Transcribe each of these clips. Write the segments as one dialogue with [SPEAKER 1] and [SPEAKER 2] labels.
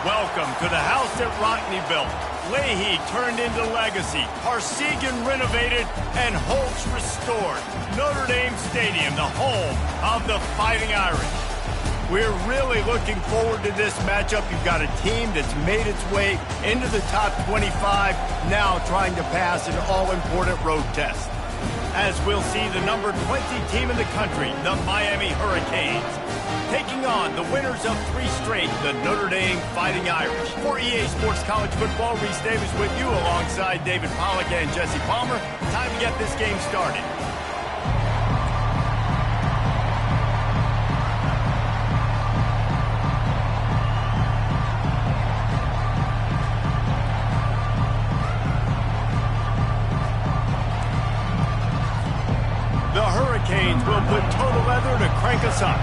[SPEAKER 1] Welcome to the house that Rockne built. Leahy turned into legacy. Parsegan renovated and Holtz restored. Notre Dame Stadium, the home of the Fighting Irish. We're really looking forward to this matchup. You've got a team that's made its way into the top 25, now trying to pass an all-important road test. As we'll see the number 20 team in the country, the Miami Hurricanes, taking on the winners of 3 straight, the Notre Dame Fighting Irish. For EA Sports College Football, Reese Davis with you alongside David Pollack and Jesse Palmer. Time to get this game started. The Hurricanes will put total leather to crank us up.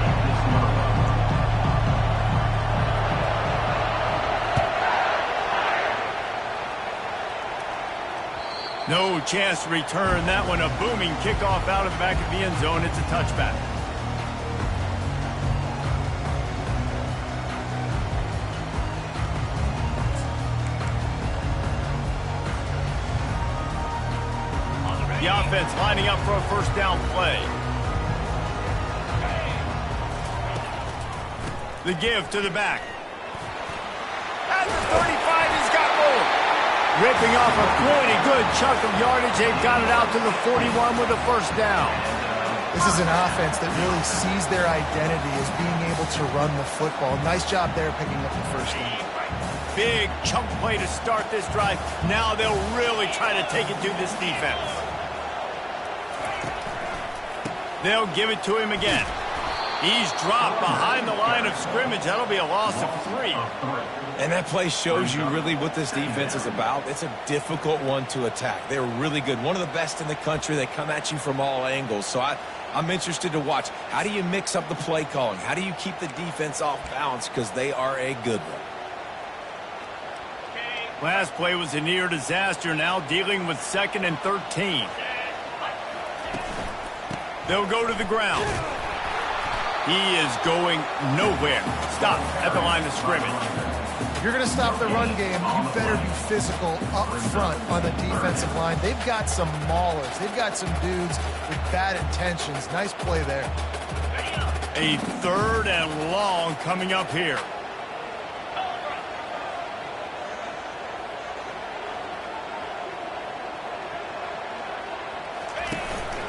[SPEAKER 1] No chance to return that one. A booming kickoff out of the back of the end zone. It's a touchback. The offense lining up for a first down play. The give to the back. At the 35, he's got room. Ripping off a pretty good chunk of yardage. They've got it out to the 41 with a first down.
[SPEAKER 2] This is an offense that really sees their identity as being able to run the football. Nice job there picking up the first down.
[SPEAKER 1] Big chunk play to start this drive. Now they'll really try to take it to this defense. They'll give it to him again. He's dropped behind the line of scrimmage. That'll be a loss of 3.
[SPEAKER 3] And that play shows you really what this defense is about. It's a difficult one to attack. They're really good. One of the best in the country. They come at you from all angles. So I'm interested to watch. How do you mix up the play calling? How do you keep the defense off balance? Because they are a good one.
[SPEAKER 1] Last play was a near disaster. Now dealing with 2nd and 13. They'll go to the ground. He is going nowhere. Stop at the line of scrimmage.
[SPEAKER 2] If you're going to stop the run game, you better be physical up front on the defensive line. They've got some maulers. They've got some dudes with bad intentions. Nice play there.
[SPEAKER 1] A 3rd and long coming up here.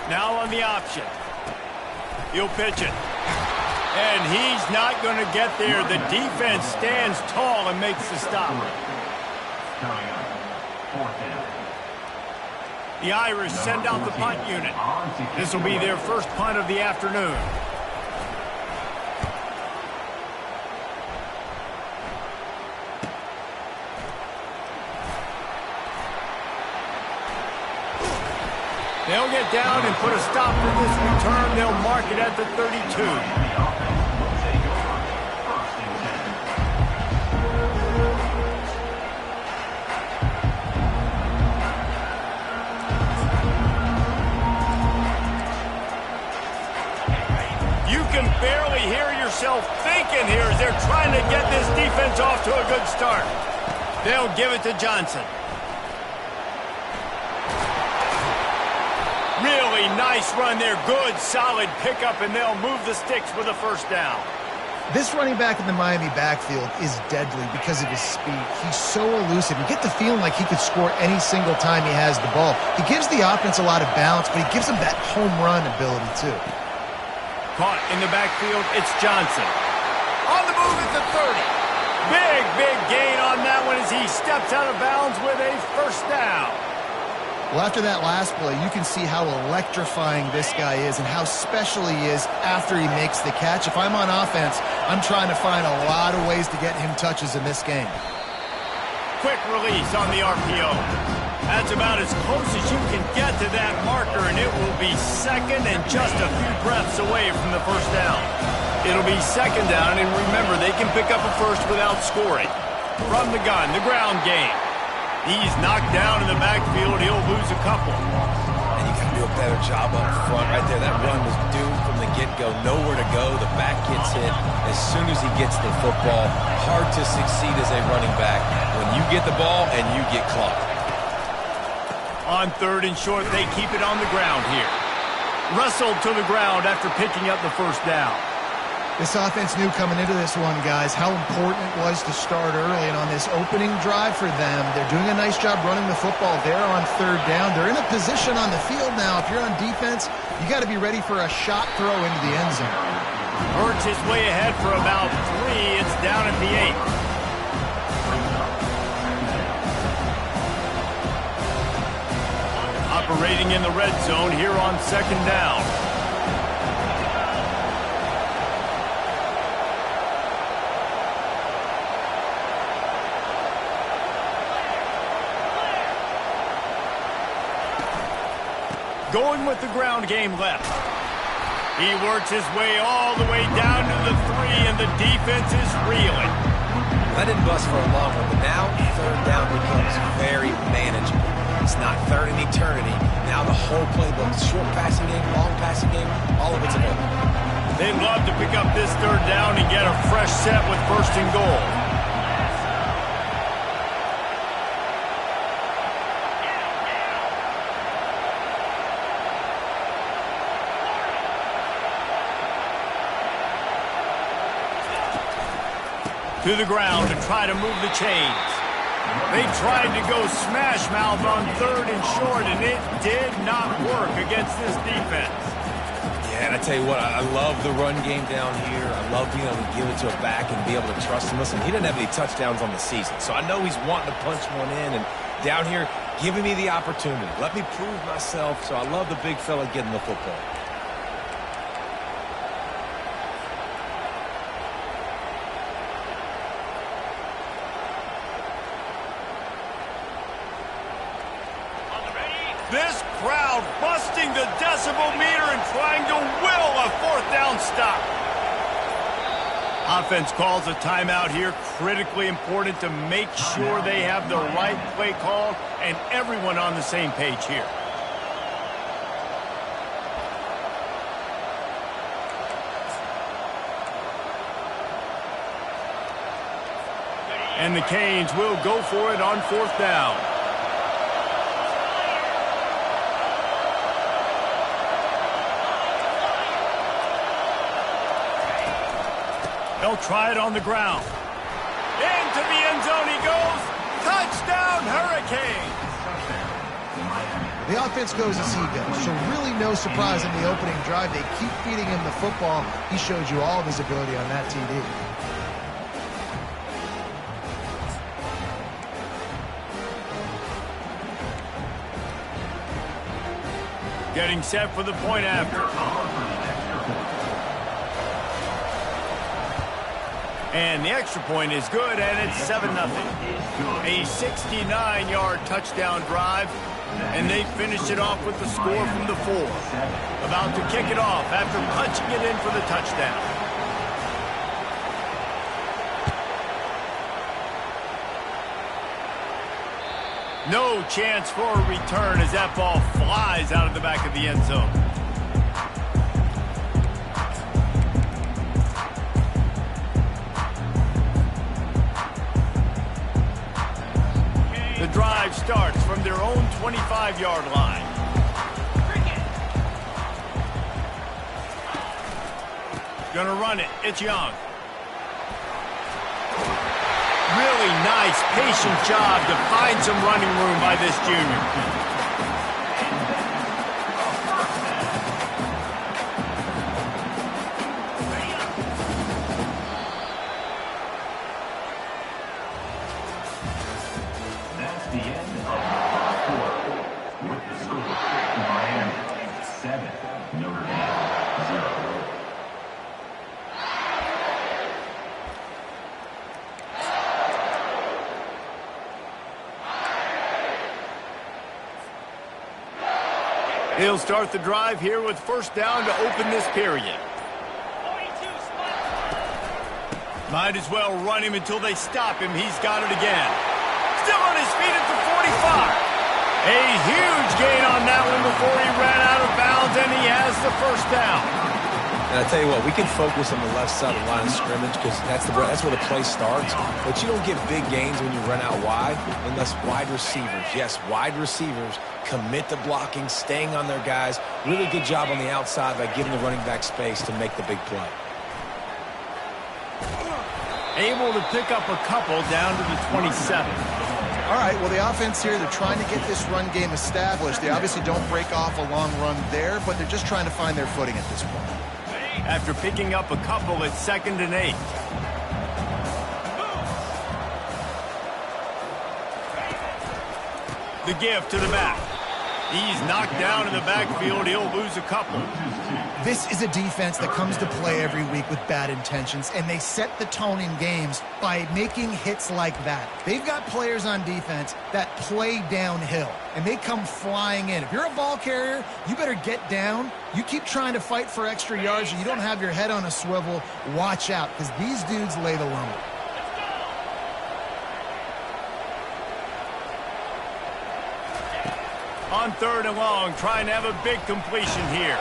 [SPEAKER 1] Now on the option. He'll pitch it. And he's not going to get there. The defense stands tall and makes the stop. The Irish send out the punt unit. This will be their first punt of the afternoon. They'll get down and put a stop to this return. They'll mark it at the 32. You can barely hear yourself thinking here as they're trying to get this defense off to a good start. They'll give it to Johnson. Really nice run there. Good, solid pickup, and they'll move the sticks with a first down.
[SPEAKER 2] This running back in the Miami backfield is deadly because of his speed. He's so elusive. You get the feeling like he could score any single time he has the ball. He gives the offense a lot of balance, but he gives them that home run ability, too.
[SPEAKER 1] Caught in the backfield, it's Johnson. On the move at the 30. Big gain on that one as he steps out of bounds with a first down.
[SPEAKER 2] Well, after that last play, you can see how electrifying this guy is and how special he is after he makes the catch. If I'm on offense, I'm trying to find a lot of ways to get him touches in this game.
[SPEAKER 1] Quick release on the RPO. That's about as close as you can get to that marker, and it will be 2nd and just a few breaths away from the first down. It'll be 2nd down, and remember, they can pick up a first without scoring. From the gun, the ground game. He's knocked down in the backfield. He'll lose a couple.
[SPEAKER 3] And you got to do a better job up front right there. That run was doomed from the get-go. Nowhere to go. The back gets hit as soon as he gets the football. Hard to succeed as a running back when you get the ball and you get clocked.
[SPEAKER 1] On 3rd and short, they keep it on the ground here. Wrestled to the ground after picking up the first down.
[SPEAKER 2] This offense knew coming into this one, guys, how important it was to start early. And on this opening drive for them, they're doing a nice job running the football. They're on 3rd down. They're in a position on the field now. If you're on defense, you got to be ready for a shot throw into the end zone.
[SPEAKER 1] Hurts his way ahead for about 3. It's down at the 8. Operating in the red zone here on 2nd down. Going with the ground game left. He works his way all the way down to the 3, and the defense is reeling.
[SPEAKER 3] That didn't bust for a long one, but now 3rd down becomes very manageable. It's not 3rd and eternity. Now the whole playbook, short passing game, long passing game, all of it's available.
[SPEAKER 1] They'd love to pick up this 3rd down and get a fresh set with 1st and goal. To the ground to try to move the chains. They tried to go smash mouth on 3rd and short, and it did not work against this defense.
[SPEAKER 3] Yeah, and I tell you what, I love the run game down here. I love being able to give it to a back and be able to trust him. Listen, he didn't have any touchdowns on the season, so I know he's wanting to punch one in, and down here, giving me the opportunity. Let me prove myself, so I love the big fella getting the football.
[SPEAKER 1] This crowd busting the decibel meter and trying to will a 4th down stop. Offense calls a timeout here. Critically important to make sure they have the right play call and everyone on the same page here. And the Canes will go for it on 4th down. They'll try it on the ground. Into the end zone he goes. Touchdown, Hurricanes!
[SPEAKER 2] The offense goes as he goes, so really no surprise in the opening drive. They keep feeding him the football. He showed you all of his ability on that TD.
[SPEAKER 1] Getting set for the point after. And the extra point is good, and it's 7-0. A 69-yard touchdown drive, and they finish it off with the score from the 4. About to kick it off after punching it in for the touchdown. No chance for a return as that ball flies out of the back of the end zone. The drive starts from their own 25-yard line. Gonna run it. It's Young. Really nice, patient job to find some running room by this junior. He'll start the drive here with 1st down to open this period. Might as well run him until they stop him. He's got it again. Still on his feet at the 45. A huge gain on that one before he ran out of the first down.
[SPEAKER 3] And I tell you what, we can focus on the left side of the line of scrimmage because that's where the play starts. But you don't get big gains when you run out wide unless wide receivers, yes, wide receivers, commit to blocking, staying on their guys. Really good job on the outside by giving the running back space to make the big play.
[SPEAKER 1] Able to pick up a couple down to the 27.
[SPEAKER 2] All right, well, the offense here, they're trying to get this run game established. They obviously don't break off a long run there, but they're just trying to find their footing at this point.
[SPEAKER 1] After picking up a couple, it's 2nd and 8. The give to the back. He's knocked down in the backfield. He'll lose a couple.
[SPEAKER 2] This is a defense that comes to play every week with bad intentions, and they set the tone in games by making hits like that. They've got players on defense that play downhill, and they come flying in. If you're a ball carrier, you better get down. You keep trying to fight for extra yards, and you don't have your head on a swivel. Watch out, because these dudes lay the lumber.
[SPEAKER 1] On 3rd and long, trying to have a big completion here.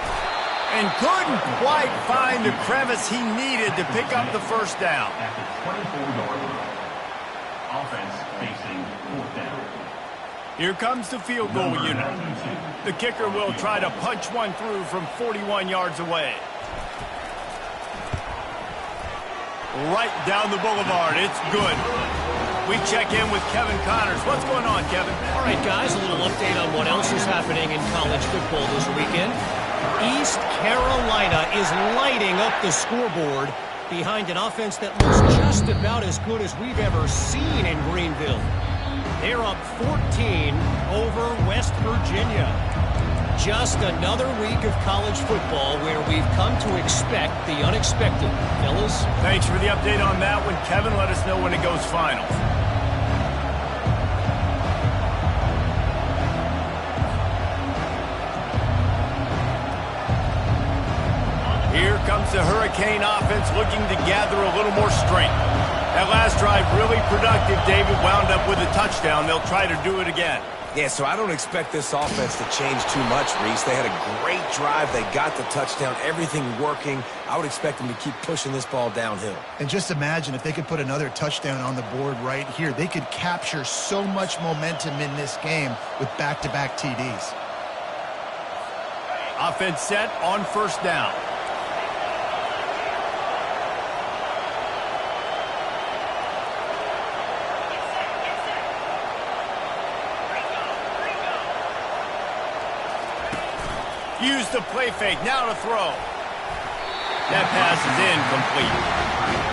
[SPEAKER 1] And couldn't quite find the crevice he needed to pick up the first down.
[SPEAKER 4] At the 24-yard line. Offense facing 4th down.
[SPEAKER 1] Here comes the field goal unit. The kicker will try to punch one through from 41 yards away. Right down the boulevard. It's good. We check in with Kevin Connors. What's going on, Kevin?
[SPEAKER 5] All right, guys, a little update on what else is happening in college football this weekend. East Carolina is lighting up the scoreboard behind an offense that looks just about as good as we've ever seen in Greenville. They're up 14 over West Virginia. Just another week of college football where we've come to expect the unexpected. Fellas?
[SPEAKER 1] Thanks for the update on that one. Kevin, let us know when it goes final. Here comes the Hurricane offense looking to gather a little more strength. That last drive really productive. David wound up with a touchdown. They'll try to do it again.
[SPEAKER 3] Yeah, so I don't expect this offense to change too much, Reese. They had a great drive. They got the touchdown. Everything working. I would expect them to keep pushing this ball downhill.
[SPEAKER 2] And just imagine if they could put another touchdown on the board right here. They could capture so much momentum in this game with back-to-back TDs.
[SPEAKER 1] Offense set on 1st down. Use the play fake, now to throw. That pass is incomplete.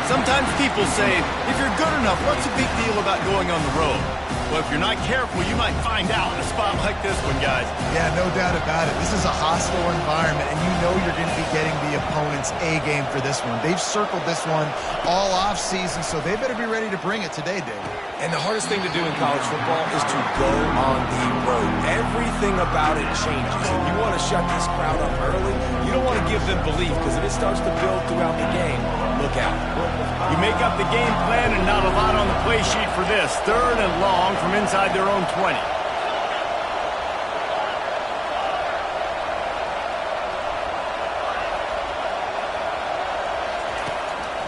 [SPEAKER 1] Sometimes people say, if you're good enough, what's the big deal about going on the road? Well, if you're not careful, you might find out in a spot like this one, guys.
[SPEAKER 2] Yeah, no doubt about it. This is a hostile environment, and you know you're going to be getting the opponent's A game for this one. They've circled this one all offseason, so they better be ready to bring it today, David.
[SPEAKER 3] And the hardest thing to do in college football is to go on the road. Everything about it changes. If you want to shut this crowd up early, you don't want to give them belief, because if it starts to build throughout the game, look out.
[SPEAKER 1] You make up the game plan and not a lot on the play sheet for this. 3rd and long from inside their own 20.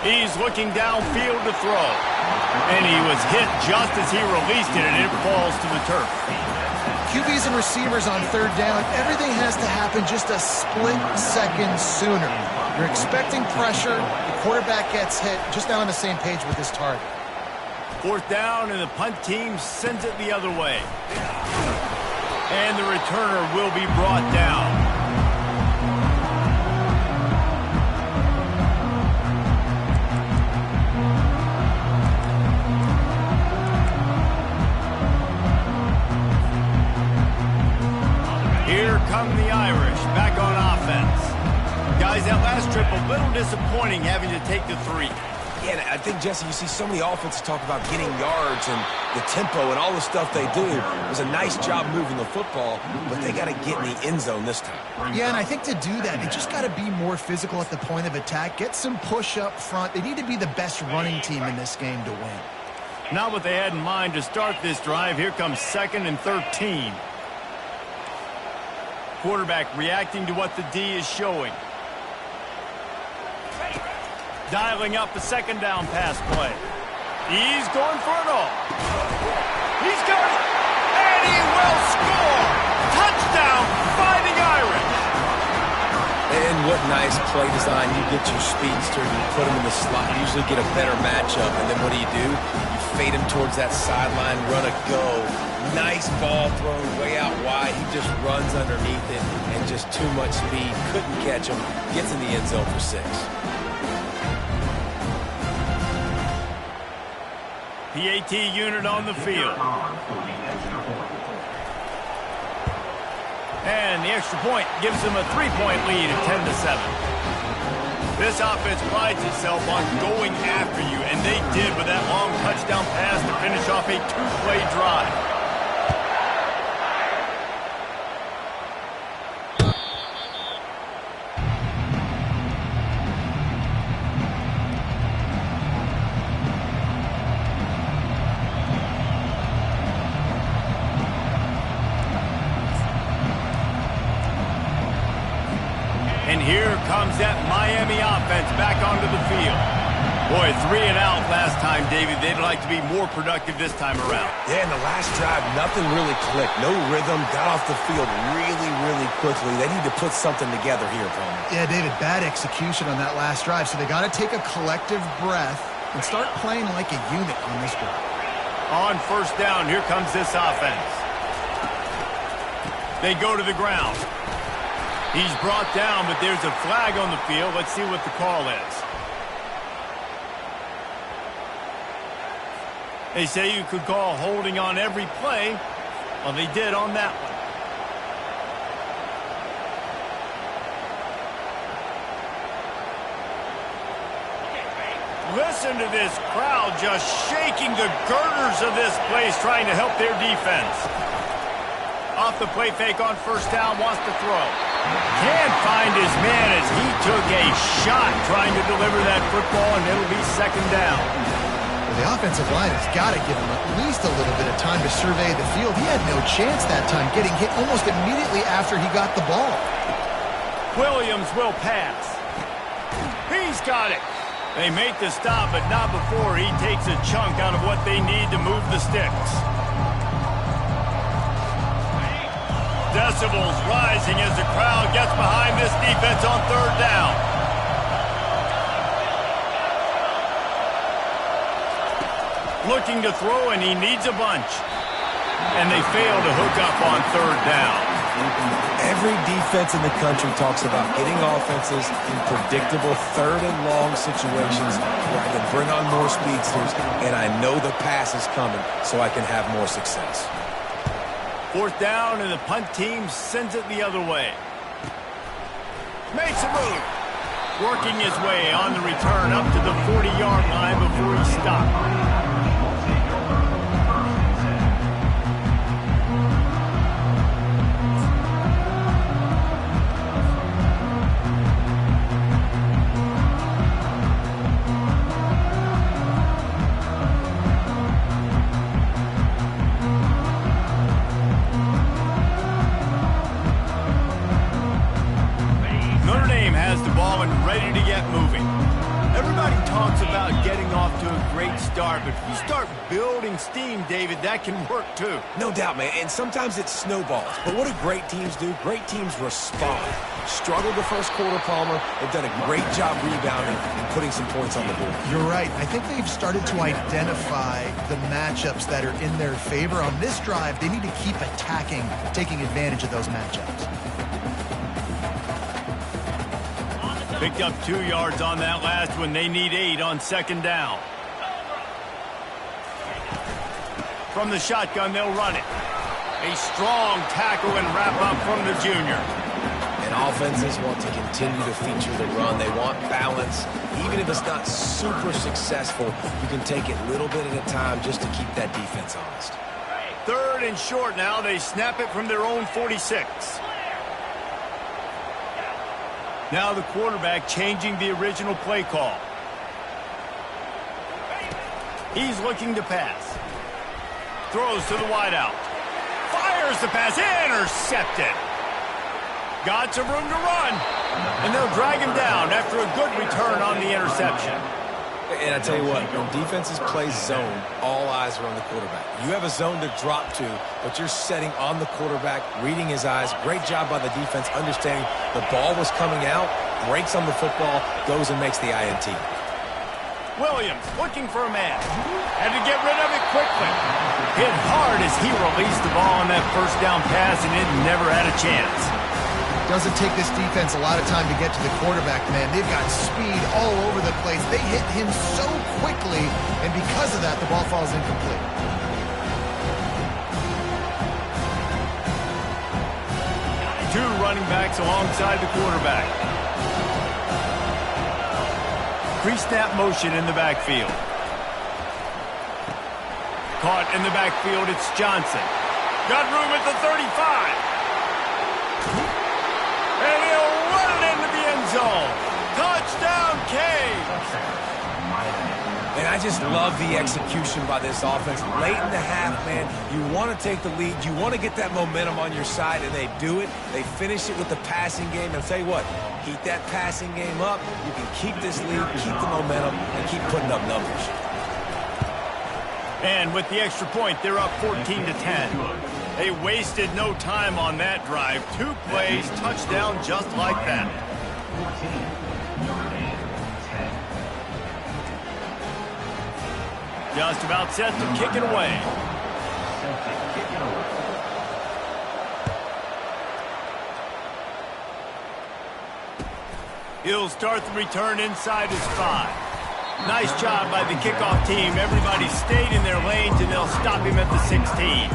[SPEAKER 1] He's looking downfield to throw. And he was hit just as he released it, and it falls to the turf.
[SPEAKER 2] QBs and receivers on 3rd down, everything has to happen just a split second sooner. You're expecting pressure, the quarterback gets hit, just not on the same page with his target.
[SPEAKER 1] 4th down, and the punt team sends it the other way. And the returner will be brought down. Here come the Irish, back on offense. Guys, that last trip, a little disappointing having to take the 3.
[SPEAKER 3] Yeah, and I think, Jesse, you see so many offenses talk about getting yards and the tempo and all the stuff they do. It was a nice job moving the football, but they got to get in the end zone this time.
[SPEAKER 2] Yeah, and I think to do that, they just got to be more physical at the point of attack, get some push up front. They need to be the best running team in this game to win.
[SPEAKER 1] Not what they had in mind to start this drive. Here comes 2nd and 13. quarterback reacting to what the D is showing. Dialing up the second down pass play. He's going for it all. He's got it. And he will score. Touchdown, Fighting Irish.
[SPEAKER 3] And what nice play design. You get your speedster, you put him in the slot, you usually get a better matchup. And then what do? You fade him towards that sideline, run a go. Nice ball thrown way out wide. He just runs underneath it and just too much speed. Couldn't catch him. Gets in the end zone for 6.
[SPEAKER 1] PAT unit on the field. And the extra point gives them a 3-point lead at 10-7. This offense prides itself on going after you, and they did with that long touchdown pass to finish off a 2-play drive. And here comes that Miami offense back onto the field. Boy, 3 and out last time, David. They'd like to be more productive this time around.
[SPEAKER 3] Yeah, in the last drive, nothing really clicked. No rhythm, got off the field really, really quickly. They need to put something together here, Palmer.
[SPEAKER 2] Yeah, David, bad execution on that last drive, so they got to take a collective breath and start playing like a unit on this drive.
[SPEAKER 1] On first down, here comes this offense. They go to the ground. He's brought down, but there's a flag on the field. Let's see what the call is. They say you could call holding on every play. Well, they did on that one. Listen to this crowd just shaking the girders of this place, trying to help their defense. Off the play fake on first down, wants to throw. Can't find his man as he took a shot trying to deliver that football, and it'll be second down.
[SPEAKER 2] The offensive line has got to give him at least a little bit of time to survey the field. He had no chance that time, getting hit almost immediately after he got the ball.
[SPEAKER 1] Williams will pass. He's got it. They make the stop, but not before he takes a chunk out of what they need to move the sticks. Decibels rising as the crowd gets behind this defense on third down. Looking to throw, and he needs a bunch. And they fail to hook up on third down.
[SPEAKER 3] Every defense in the country talks about getting offenses in predictable third and long situations where I can bring on more speedsters, and I know the pass is coming, so I can have more success.
[SPEAKER 1] Fourth down, and the punt team sends it the other way. Makes a move. Working his way on the return up to the 40-yard line before he stopped. Ready to get moving. Everybody talks about getting off to a great start, but if you start building steam, David, that can work too.
[SPEAKER 3] No doubt, man, and sometimes it snowballs. But what do great teams do? Great teams respond. Struggled the first quarter, Palmer. They've done a great job rebounding and putting some points on the board.
[SPEAKER 2] You're right. I think they've started to identify the matchups that are in their favor. On this drive, they need to keep attacking, taking advantage of those matchups.
[SPEAKER 1] Picked up 2 yards on that last one. They need 8 on second down. From the shotgun, they'll run it. A strong tackle and wrap up from the junior.
[SPEAKER 3] And offenses want to continue to feature the run. They want balance. Even if it's not super successful, you can take it a little bit at a time just to keep that defense honest.
[SPEAKER 1] Third and short now. They snap it from their own 46. Now the quarterback changing the original play call. He's looking to pass. Throws to the wideout. Fires the pass. Intercepted. got some room to run. And they'll drag him down after a good return on the interception.
[SPEAKER 3] And I tell you what, when defenses play zone, all eyes are on the quarterback. You have a zone to drop to, but you're setting on the quarterback, reading his eyes. Great job by the defense, understanding the ball was coming out, breaks on the football, goes and makes the INT.
[SPEAKER 1] Williams looking for a man. Had to get rid of it quickly. Hit hard as he released the ball on that first down pass, and it never had a chance.
[SPEAKER 2] Doesn't take this defense a lot of time to get to the quarterback, man. They've got speed all over the place. They hit him so quickly, and because of that, the ball falls incomplete.
[SPEAKER 1] Two running backs alongside the quarterback. Pre-snap motion in the backfield. Caught in the backfield, it's Johnson. Got room at the 35. And he'll run it into the end zone. Touchdown, Cade.
[SPEAKER 3] And I just love the execution by this offense. Late in the half, man, you want to take the lead. You want to get that momentum on your side, and they do it. They finish it with the passing game. And I'll tell you what, keep that passing game up. You can keep this lead, keep the momentum, and keep putting up numbers.
[SPEAKER 1] And with the extra point, they're up 14-10. They wasted no time on that drive. 2 plays, touchdown just like that. Just about set to kick it away. He'll start the return inside his 5. Nice job by the kickoff team. Everybody stayed in their lanes, and they'll stop him at the 16.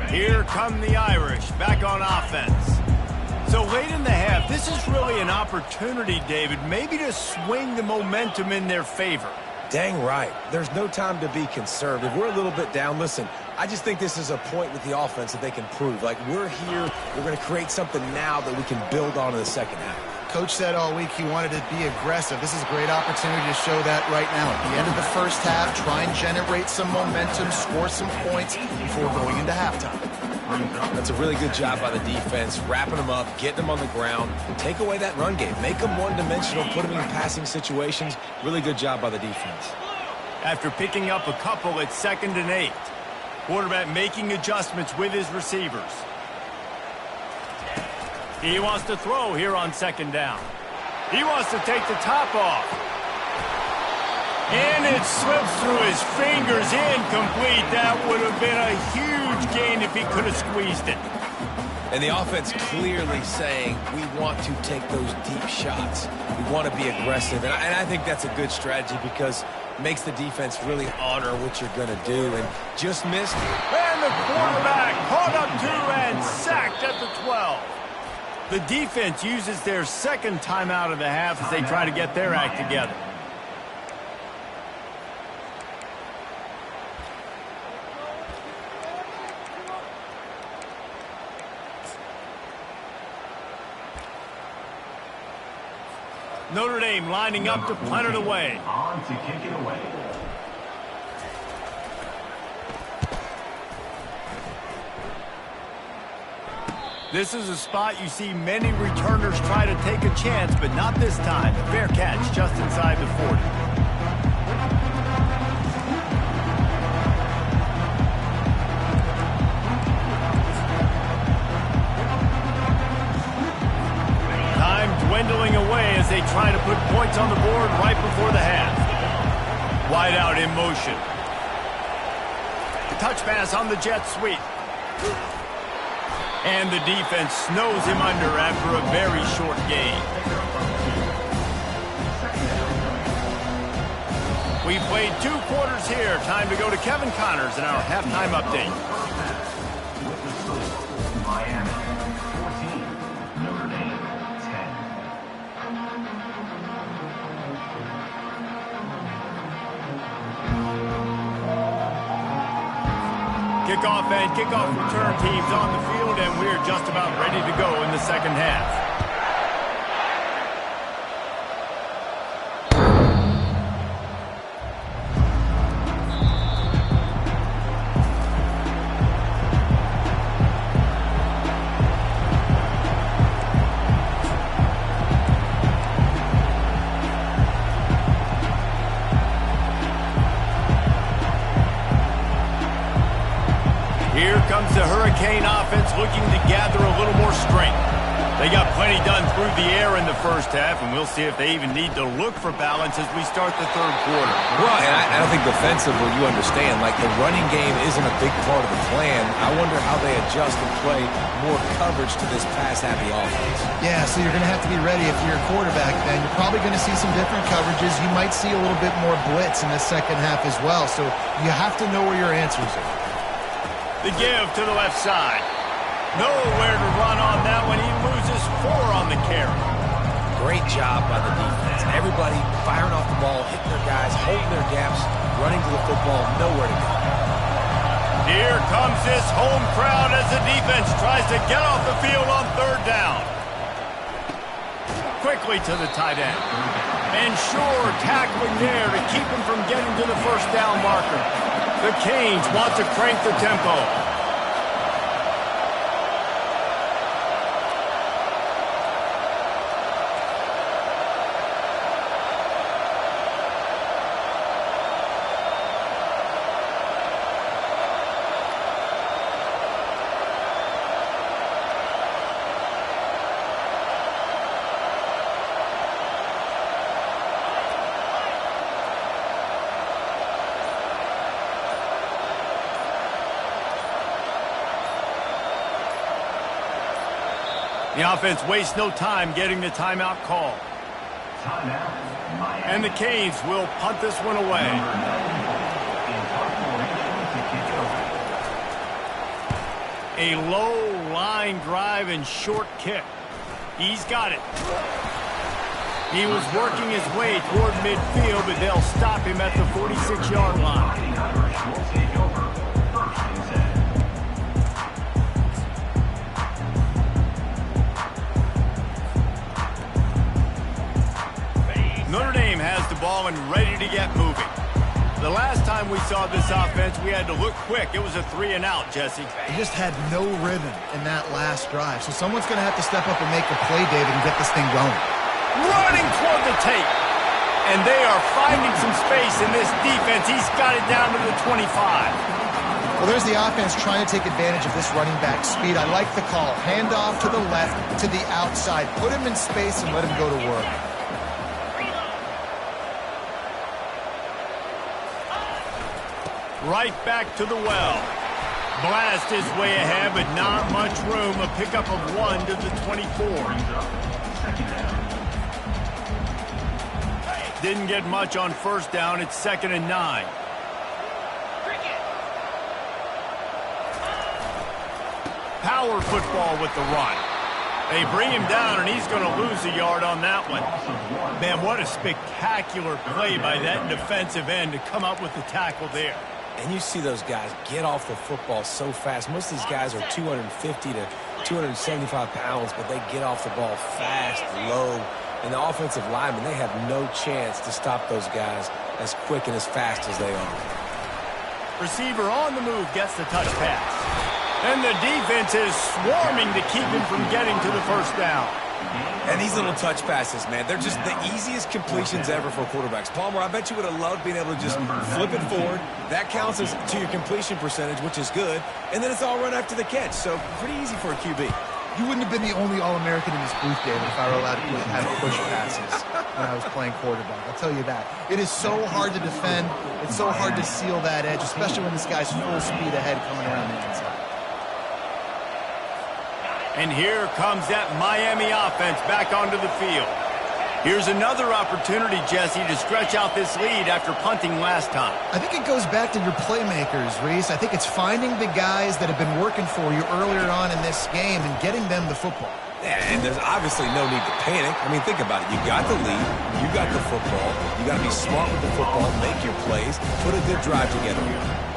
[SPEAKER 1] Here come the Irish, back on offense. So late in the half, this is really an opportunity, David, maybe to swing the momentum in their favor.
[SPEAKER 3] Dang right. There's no time to be conservative. We're a little bit down. Listen, I just think this is a point with the offense that they can prove. Like, we're here, we're going to create something now that we can build on in the second half.
[SPEAKER 2] Coach said all week he wanted to be aggressive. This is a great opportunity to show that right now. At the end of the first half, try and generate some momentum, score some points before going into halftime.
[SPEAKER 3] That's a really good job by the defense, wrapping them up, getting them on the ground, take away that run game, make them one-dimensional, put them in passing situations. Really good job by the defense.
[SPEAKER 1] After picking up a couple at 2nd and 8, quarterback making adjustments with his receivers. He wants to throw here on 2nd down. He wants to take the top off. And it slips through his fingers, incomplete. That would have been a huge gain if he could have squeezed it.
[SPEAKER 3] And the offense clearly saying, we want to take those deep shots. We want to be aggressive. And I think that's a good strategy because it makes the defense really honor what you're going to do. And just missed.
[SPEAKER 1] And the quarterback caught up 2 and sacked at the 12. The defense uses their second timeout of the half as they try to get their act together. Notre Dame lining up to punt it away.
[SPEAKER 4] On to kick it away.
[SPEAKER 1] This is a spot you see many returners try to take a chance, but not this time. Fair catch just inside the 40. Time dwindling away as they try to put points on the board right before the half. Wide out in motion. Touch pass on the jet sweep. And the defense snows him under after a very short gain. We played 2 quarters here. Time to go to Kevin Connors in our halftime update.
[SPEAKER 4] Miami 14, Notre Dame 10.
[SPEAKER 1] Kickoff and kickoff return teams on the field, and we're just about ready to go in the second half. Here comes the Hurricane offense looking to gather a little more strength. They got plenty done through the air in the first half, and we'll see if they even need to look for balance as we start the third quarter.
[SPEAKER 3] Well, and I don't think defensively you understand. Like, the running game isn't a big part of the plan. I wonder how they adjust and play more coverage to this pass-happy offense.
[SPEAKER 2] Yeah, so you're going to have to be ready if you're a quarterback, then. You're probably going to see some different coverages. You might see a little bit more blitz in the second half as well, so you have to know where your answers are.
[SPEAKER 1] The give to the left side. Nowhere to run on that one. He loses 4 on the carry.
[SPEAKER 3] Great job by the defense. Everybody firing off the ball, hitting their guys, holding their gaps, running to the football, nowhere to go.
[SPEAKER 1] Here comes this home crowd as the defense tries to get off the field on third down. Quickly to the tight end. And sure, tackling there to keep him from getting to the first down marker. The Canes want to crank the tempo. The offense wastes no time getting the timeout call.
[SPEAKER 4] Timeout, Miami.
[SPEAKER 1] And the Canes will punt this one away. A low line drive and short kick. He's got it. He was working his way toward midfield, but they'll stop him at the 46-yard line. Notre Dame has the ball and ready to get moving. The last time we saw this offense, we had to look quick. It was a 3-and-out, Jesse.
[SPEAKER 2] They just had no rhythm in that last drive. So someone's going to have to step up and make a play, David, and get this thing going.
[SPEAKER 1] Running toward the tape. And they are finding some space in this defense. He's got it down to the 25.
[SPEAKER 2] Well, there's the offense trying to take advantage of this running back speed. I like the call. Hand off to the left, to the outside. Put him in space and let him go to work.
[SPEAKER 1] Right back to the well. Blast his way ahead, but not much room. A pickup of 1 to the 24. Didn't get much on first down. It's 2nd and 9. Power football with the run. They bring him down, and he's going to lose a yard on that one. Man, what a spectacular play by that defensive end to come up with the tackle there.
[SPEAKER 3] And you see those guys get off the football so fast. Most of these guys are 250 to 275 pounds, but they get off the ball fast, low. And the offensive linemen, they have no chance to stop those guys as quick and as fast as they are.
[SPEAKER 1] Receiver on the move gets the touch pass. And the defense is swarming to keep him from getting to the first down.
[SPEAKER 3] And these little touch passes, man, they're just the easiest completions ever for quarterbacks. Palmer, I bet you would have loved being able to just flip it forward. That counts as to your completion percentage, which is good. And then it's all run after the catch, so pretty easy for a QB.
[SPEAKER 2] You wouldn't have been the only All-American in this booth, David, if I were allowed to have push passes when I was playing quarterback. I'll tell you that. It is so hard to defend. It's so hard to seal that edge, especially when this guy's full speed ahead coming around the inside.
[SPEAKER 1] And here comes that Miami offense back onto the field. Here's another opportunity, Jesse, to stretch out this lead after punting last time.
[SPEAKER 2] I think it goes back to your playmakers, Reese. I think it's finding the guys that have been working for you earlier on in this game and getting them the football.
[SPEAKER 3] Yeah, and there's obviously no need to panic. I mean, think about it. You got the lead. You got the football. You got to be smart with the football, make your plays, put a good drive together here.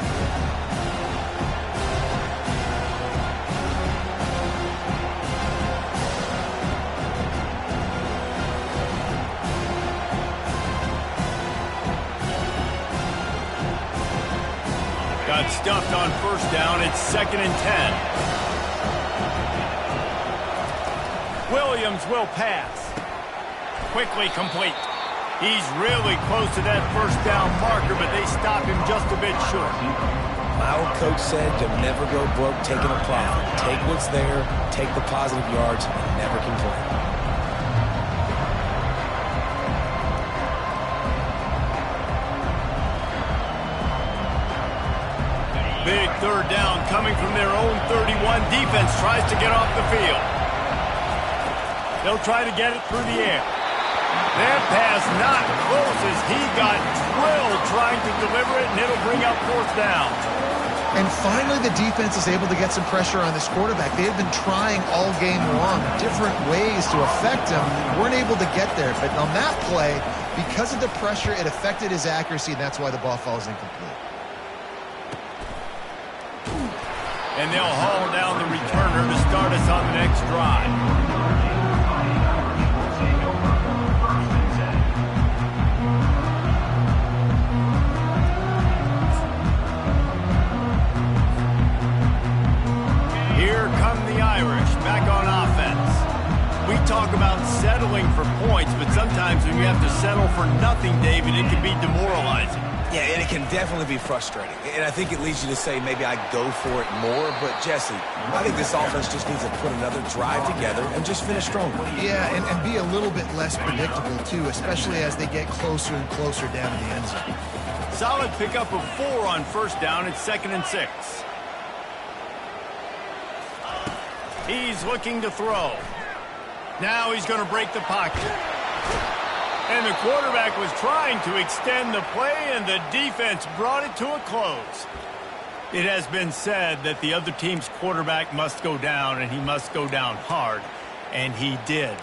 [SPEAKER 1] Got stuffed on first down. It's 2nd and 10. Williams will pass. Quickly complete. He's really close to that first down marker, but they stop him just a bit short.
[SPEAKER 3] My old coach said you'll never go broke taking a profit. Take what's there, take the positive yards, and never complain.
[SPEAKER 1] Big third down coming from their own 31. Defense tries to get off the field. They'll try to get it through the air. That pass not close as he got drilled trying to deliver it, and it'll bring up fourth down.
[SPEAKER 2] And finally, the defense is able to get some pressure on this quarterback. They had been trying all game long, different ways to affect him. Weren't able to get there. But on that play, because of the pressure, it affected his accuracy, and that's why the ball falls incomplete.
[SPEAKER 1] And they'll haul down the returner to start us on the next drive. Here come the Irish back on offense. We talk about settling for points, but sometimes when you have to settle for nothing, David, it can be demoralizing.
[SPEAKER 3] Yeah, and it can definitely be frustrating. And I think it leads you to say maybe I go for it more. But, Jesse, I think this offense just needs to put another drive together and just finish stronger.
[SPEAKER 2] Yeah, and be a little bit less predictable, too, especially as they get closer and closer down to the end zone.
[SPEAKER 1] Solid pickup of 4 on first down. It's 2nd and 6. He's looking to throw. Now he's going to break the pocket. And the quarterback was trying to extend the play, and the defense brought it to a close. It has been said that the other team's quarterback must go down, and he must go down hard, and he did.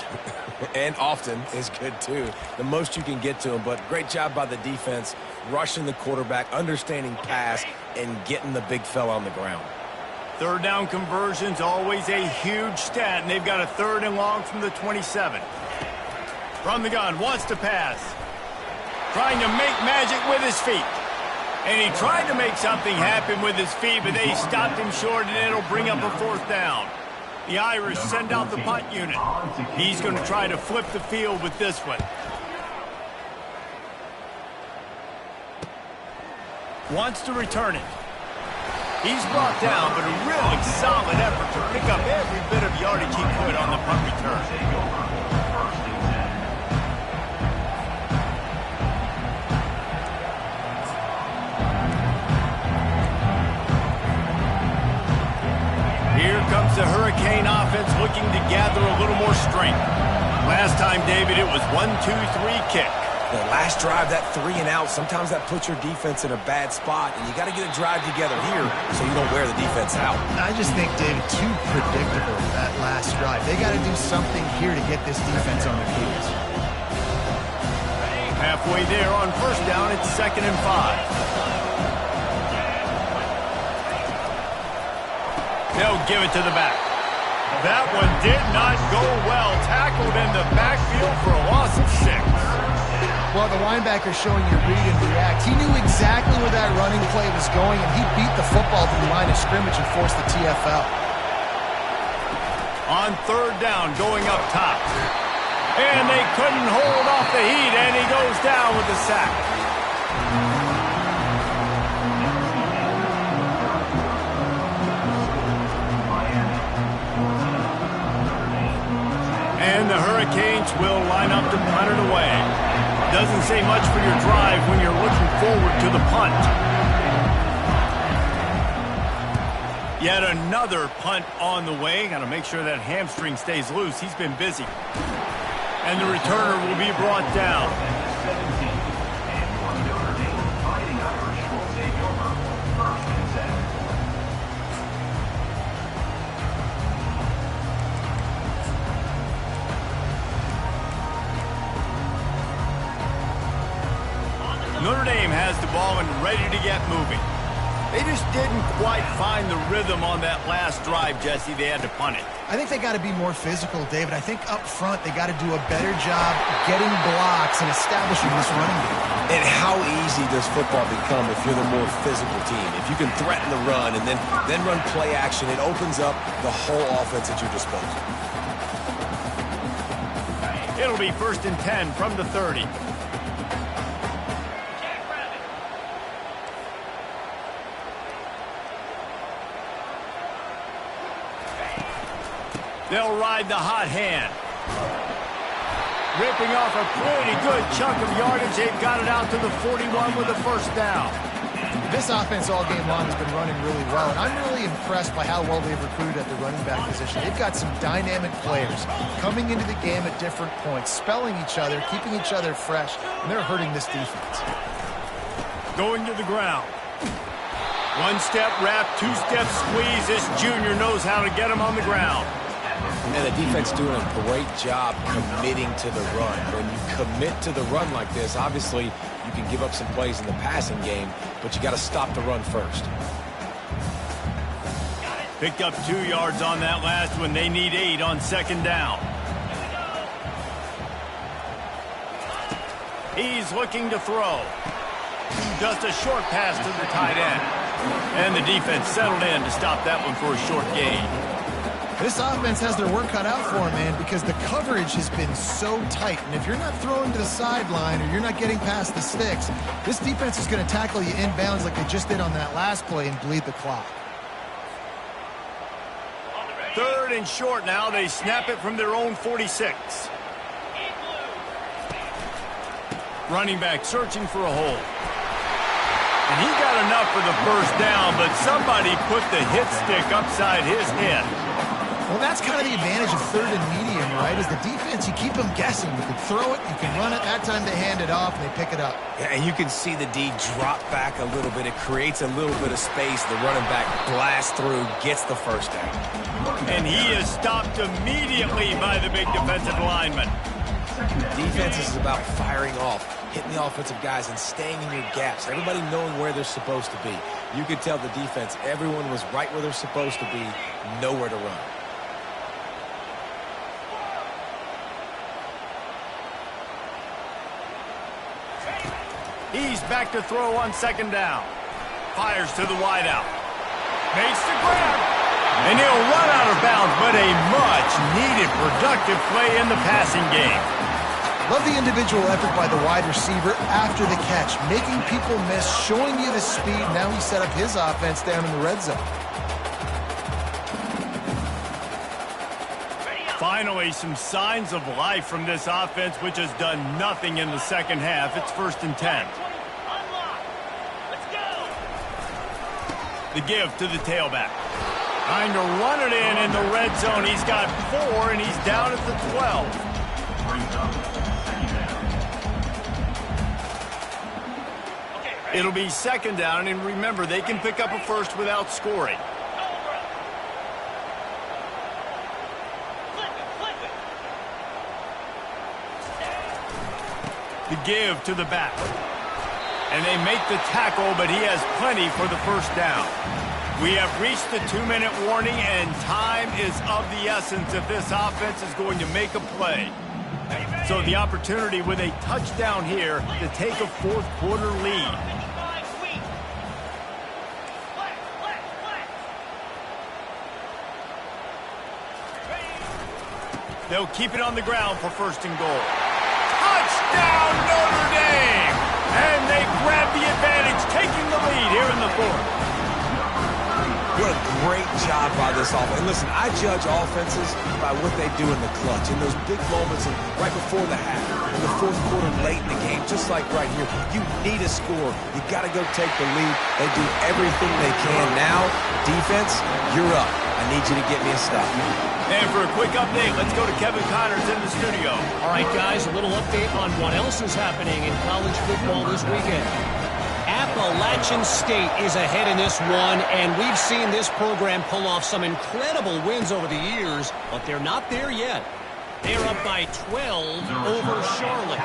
[SPEAKER 3] And often is good, too. The most you can get to him, but great job by the defense, rushing the quarterback, understanding pass, and getting the big fella on the ground.
[SPEAKER 1] Third down conversion's always a huge stat, and they've got a 3rd and long from the 27. From the gun, wants to pass. Trying to make magic with his feet. And he tried to make something happen with his feet, but they stopped him short, and it'll bring up a 4th down. The Irish send out the punt unit. He's going to try to flip the field with this one. Wants to return it. He's brought down, but a really solid effort to pick up every bit of yardage he could on the punt return. Here comes the Hurricane offense looking to gather a little more strength. Last time, David, it was 1-2-3 kick.
[SPEAKER 3] The last drive, that 3 and out, sometimes that puts your defense in a bad spot, and you got to get a drive together here so you don't wear the defense out.
[SPEAKER 2] I just think, David, too predictable, that last drive. They got to do something here to get this defense on their heels.
[SPEAKER 1] Halfway there on first down, it's 2nd and 5. They'll give it to the back. That one did not go well. Tackled in the backfield for a loss of 6.
[SPEAKER 2] Well, the linebacker showing you read and react. He knew exactly where that running play was going, and he beat the football to the line of scrimmage and forced the TFL.
[SPEAKER 1] On 3rd down, going up top. And they couldn't hold off the heat, and he goes down with the sack. And the Hurricanes will line up to punt it away. Doesn't say much for your drive when you're looking forward to the punt. Yet another punt on the way. Got to make sure that hamstring stays loose. He's been busy. And the returner will be brought down. Notre Dame has the ball and ready to get moving. They just didn't quite find the rhythm on that last drive, Jesse. They had to punt it.
[SPEAKER 2] I think they got to be more physical, David. I think up front they got to do a better job getting blocks and establishing this running game.
[SPEAKER 3] And how easy does football become if you're the more physical team? If you can threaten the run and then run play action, it opens up the whole offense at your disposal.
[SPEAKER 1] It'll be 1st and 10 from the 30. They'll ride the hot hand. Ripping off a pretty good chunk of yardage. They've got it out to the 41 with a first down.
[SPEAKER 2] This offense all game long has been running really well, and I'm really impressed by how well they've recruited at the running back position. They've got some dynamic players coming into the game at different points, spelling each other, keeping each other fresh, and they're hurting this defense.
[SPEAKER 1] Going to the ground. One-step wrap, two-step squeeze. This junior knows how to get him on the ground.
[SPEAKER 3] And the defense doing a great job committing to the run. When you commit to the run like this, obviously you can give up some plays in the passing game, but you got to stop the run first.
[SPEAKER 1] Picked up 2 yards on that last one. They need 8 on second down. He's looking to throw. Just a short pass to the tight end. And the defense settled in to stop that one for a short gain.
[SPEAKER 2] This offense has their work cut out for them, man, because the coverage has been so tight. And if you're not throwing to the sideline or you're not getting past the sticks, this defense is going to tackle you inbounds like they just did on that last play and bleed the clock.
[SPEAKER 1] 3rd and short now. They snap it from their own 46. Running back searching for a hole. And he got enough for the first down, but somebody put the hit stick upside his head.
[SPEAKER 2] Well, that's kind of the advantage of 3rd and medium, right? Is the defense, you keep them guessing. You can throw it, you can run it. That time they hand it off and they pick it up.
[SPEAKER 3] Yeah, and you can see the D drop back a little bit. It creates a little bit of space. The running back blasts through, gets the first down.
[SPEAKER 1] And he is stopped immediately by the big defensive lineman.
[SPEAKER 3] Defense is about firing off, hitting the offensive guys and staying in your gaps. Everybody knowing where they're supposed to be. You could tell the defense, everyone was right where they're supposed to be, nowhere to run.
[SPEAKER 1] He's back to throw on second down. Fires to the wideout. Makes the grab. And he'll run out of bounds, but a much-needed productive play in the passing game.
[SPEAKER 2] Love the individual effort by the wide receiver after the catch, making people miss, showing you the speed. Now he set up his offense down in the red zone.
[SPEAKER 1] Finally, some signs of life from this offense, which has done nothing in the second half. It's 1st and 10. The give to the tailback. Trying to run it in the red zone. He's got 4, and he's down at the 12. It'll be second down, and remember, they can pick up a first without scoring. The give to the back. And they make the tackle, but he has plenty for the first down. We have reached the 2-minute warning, and time is of the essence if this offense is going to make a play. So the opportunity with a touchdown here to take a 4th quarter lead. They'll keep it on the ground for 1st and goal. Touchdown, Notre Dame! And they grab the advantage, taking the lead here in the 4th.
[SPEAKER 3] What a great job by this offense. And listen, I judge offenses by what they do in the clutch. In those big moments right before the half, in the 4th quarter, late in the game, just like right here, you need a score. You got to go take the lead. They do everything they can. Now, defense, you're up. I need you to get me a stop.
[SPEAKER 1] And for a quick update, let's go to Kevin Connors in the studio.
[SPEAKER 5] All right, guys, a little update on what else is happening in college football this weekend. Appalachian State is ahead in this one, and we've seen this program pull off some incredible wins over the years, but they're not there yet. They're up by 12 over Charlotte.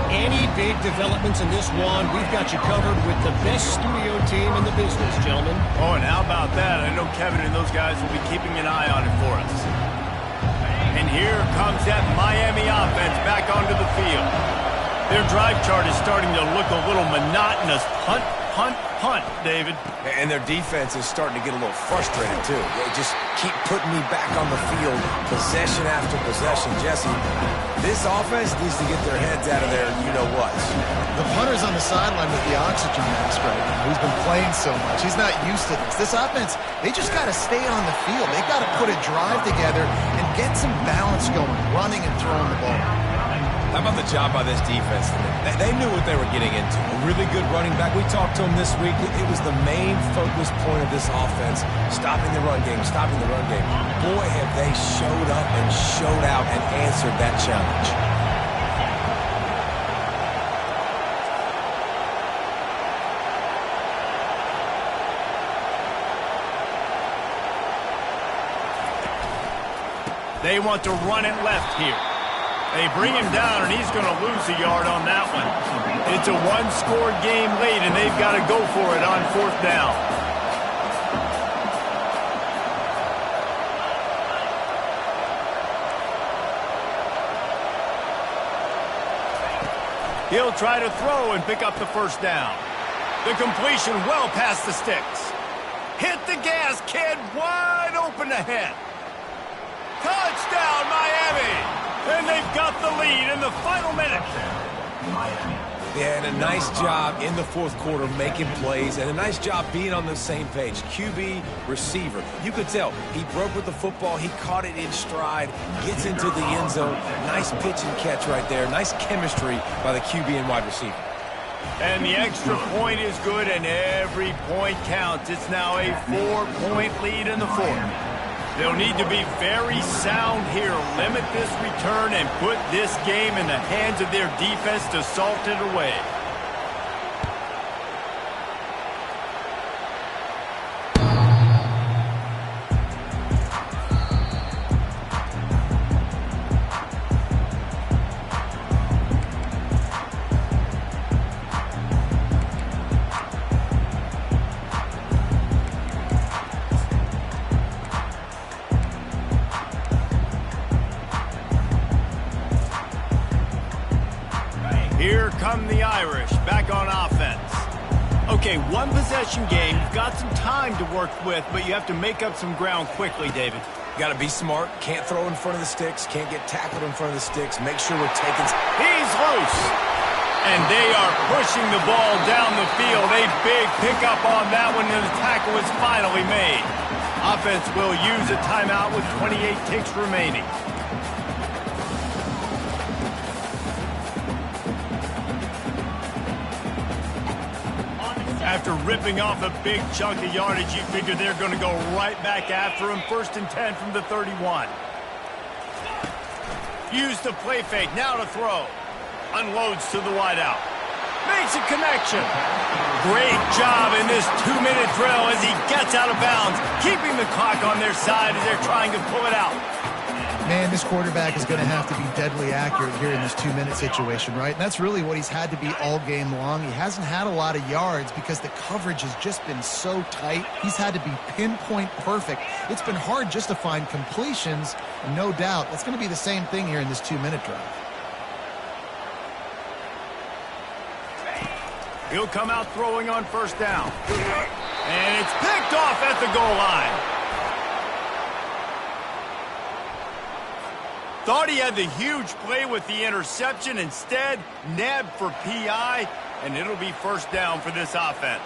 [SPEAKER 5] Any big developments in this one, we've got you covered with the best studio team in the business, gentlemen.
[SPEAKER 1] Oh, and how about that? I know Kevin and those guys will be keeping an eye on it for us. And here comes that Miami offense back onto the field. Their drive chart is starting to look a little monotonous. Punt, punt, punt, David.
[SPEAKER 3] And their defense is starting to get a little frustrated, too. They just keep putting me back on the field, possession after possession. Jesse, this offense needs to get their heads out of there, you-know-what.
[SPEAKER 2] The punter's on the sideline with the oxygen mask right now. He's been playing so much. He's not used to this. This offense, they just got to stay on the field. They got to put a drive together and Get some balance going, running and throwing the ball.
[SPEAKER 3] How about the job by this defense? They knew what they were getting into. A really good running back. We talked to him this week. It was the main focus point of this offense, stopping the run game, stopping the run game. Boy, have they showed up and showed out and answered that challenge.
[SPEAKER 1] They want to run it left here. They bring him down, and he's going to lose a yard on that one. It's a one-score game late, and they've got to go for it on 4th down. He'll try to throw and pick up the 1st down. The completion well past the sticks. Hit the gas, kid. Wide open ahead. Touchdown, Miami! And they've got the lead in the final minute.
[SPEAKER 3] Yeah, and a nice job in the 4th quarter making plays, and a nice job being on the same page. QB, receiver. You could tell he broke with the football. He caught it in stride, gets into the end zone. Nice pitch and catch right there. Nice chemistry by the QB and wide receiver.
[SPEAKER 1] And the extra point is good, and every point counts. It's now a 4-point lead in the 4th. They'll need to be very sound here, limit this return, and put this game in the hands of their defense to salt it away. Here come the Irish, back on offense. Okay, one-possession game. You've got some time to work with, but you have to make up some ground quickly, David.
[SPEAKER 3] Got to be smart. Can't throw in front of the sticks. Can't get tackled in front of the sticks. Make sure we're taking...
[SPEAKER 1] He's loose! And they are pushing the ball down the field. A big pickup on that one, and the tackle is finally made. Offense will use a timeout with 28 ticks remaining. After ripping off a big chunk of yardage, you figure they're going to go right back after him. 1st and 10 from the 31. Use the play fake. Now to throw. Unloads to the wideout. Makes a connection. Great job in this 2-minute drill as he gets out of bounds, keeping the clock on their side as they're trying to pull it out.
[SPEAKER 2] Man, this quarterback is going to have to be deadly accurate here in this 2-minute situation, right? And that's really what he's had to be all game long. He hasn't had a lot of yards because the coverage has just been so tight. He's had to be pinpoint perfect. It's been hard just to find completions, no doubt. That's going to be the same thing here in this 2-minute drive.
[SPEAKER 1] He'll come out throwing on 1st down. And it's picked off at the goal line. Thought he had the huge play with the interception. Instead, nabbed for PI, and it'll be 1st down for this offense.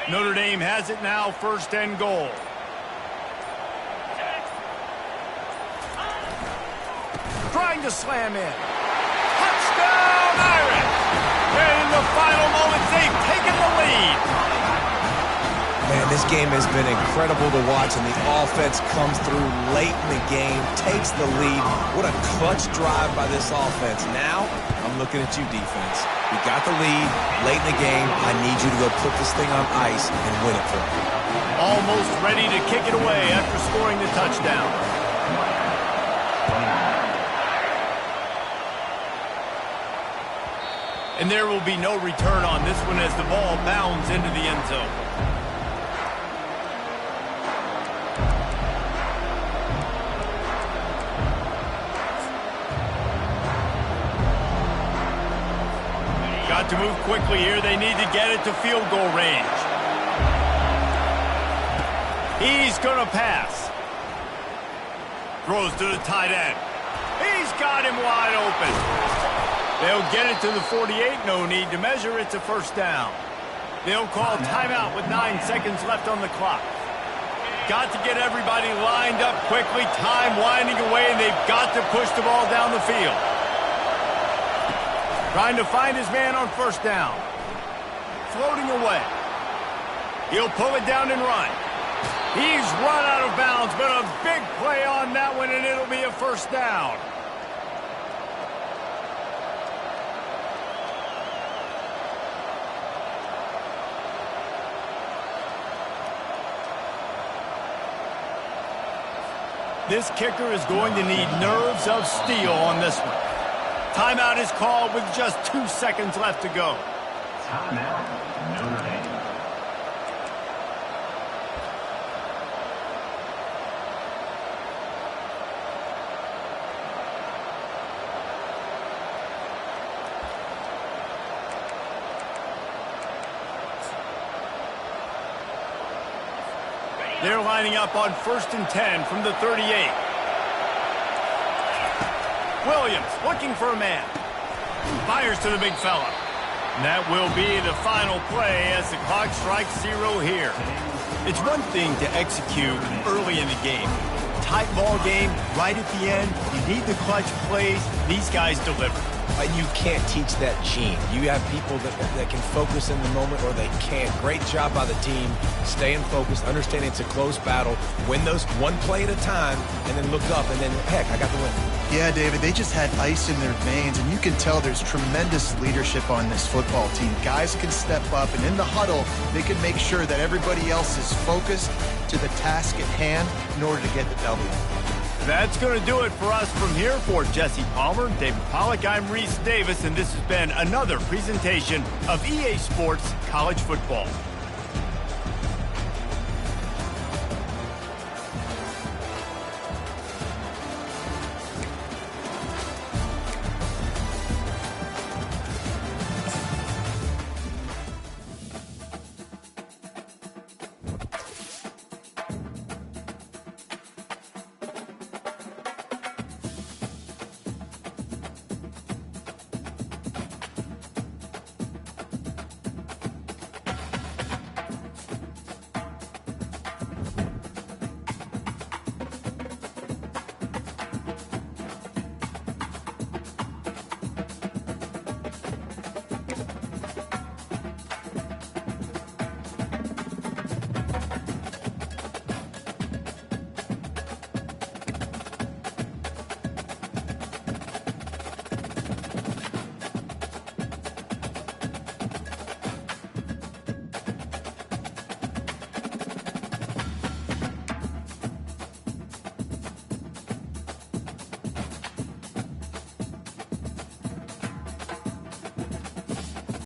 [SPEAKER 1] Notre Dame has it now, 1st and goal. Trying to slam in. Touchdown, Irish! And in the final moments, they've taken the lead.
[SPEAKER 3] Man, this game has been incredible to watch, and the offense comes through late in the game, takes the lead. What a clutch drive by this offense. Now, I'm looking at you, defense. We got the lead late in the game. I need you to go put this thing on ice and win it for me.
[SPEAKER 1] Almost ready to kick it away after scoring the touchdown. And there will be no return on this one as the ball bounds into the end zone. Got to move quickly here. They need to get it to field goal range. He's going to pass. Throws to the tight end. He's got him wide open. They'll get it to the 48. No need to measure. It's a first down. They'll call timeout with 9 seconds left on the clock. Got to get everybody lined up quickly. Time winding away, and they've got to push the ball down the field. Trying to find his man on first down. Floating away. He'll pull it down and run. He's run out of bounds, but a big play on that one, and it'll be a first down. This kicker is going to need nerves of steel on this one. Timeout is called with just 2 seconds left to go.
[SPEAKER 4] Timeout, Notre Dame.
[SPEAKER 1] They're lining up on 1st and 10 from the 38. Williams looking for a man. Fires to the big fella. And that will be the final play as the clock strikes 0 here. It's one thing to execute early in the game. Tight ball game, right at the end. You need the clutch plays. These guys deliver.
[SPEAKER 3] You can't teach that gene. You have people that can focus in the moment or they can't. Great job by the team, staying focused, understanding it's a close battle, win those one play at a time, and then look up, and then, heck, I got the win.
[SPEAKER 2] Yeah, David, they just had ice in their veins, and you can tell there's tremendous leadership on this football team. Guys can step up, and in the huddle, they can make sure that everybody else is focused to the task at hand in order to get the W.
[SPEAKER 1] That's going to do it for us from here. For Jesse Palmer, David Pollack, I'm Reese Davis, and this has been another presentation of EA Sports College Football.